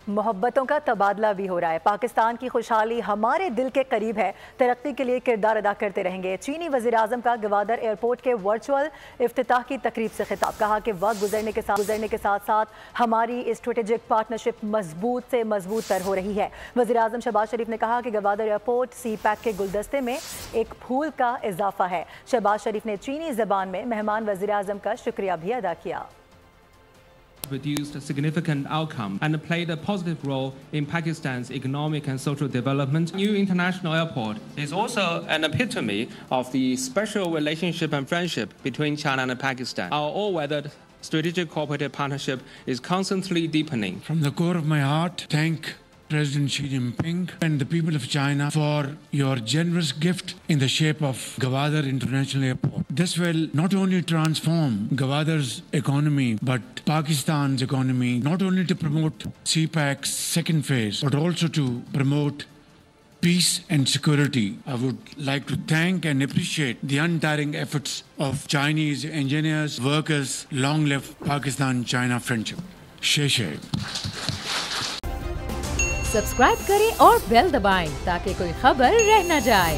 मोहब्बतों का तबादला भी हो रहा है। पाकिस्तान की खुशहाली हमारे दिल के करीब है, तरक्की के लिए किरदार अदा करते रहेंगे। चीनी वज़ीर आज़म का गवादर एयरपोर्ट के वर्चुअल इफ्तिताह की तकरीब से खिताब। कहा कि वक्त गुजरने के साथ साथ हमारी स्ट्रेटेजिक पार्टनरशिप मजबूत से मजबूत तर हो रही है। वज़ीर आज़म शहबाज शरीफ ने कहा कि गवादर एयरपोर्ट सी पैक के गुलदस्ते में एक फूल का इजाफा है। शहबाज शरीफ ने चीनी ज़बान में मेहमान वज़ीर आज़म का शुक्रिया भी अदा किया। Produced a significant outcome and played a positive role in Pakistan's economic and social development. New international airport is also an epitome of the special relationship and friendship between China and Pakistan. Our all-weathered strategic cooperative partnership is constantly deepening. From the core of my heart, thank President Xi Jinping and the people of China for your generous gift in the shape of Gwadar International Airport. This will not only transform Gwadar's economy but Pakistan's economy, not only to promote CPAC's second phase but also to promote peace and security. I would like to thank and appreciate the untiring efforts of Chinese engineers, workers. Long live Pakistan-China friendship. Sheh. Subscribe करें और bell दबाएं ताकि कोई खबर रह न जाए।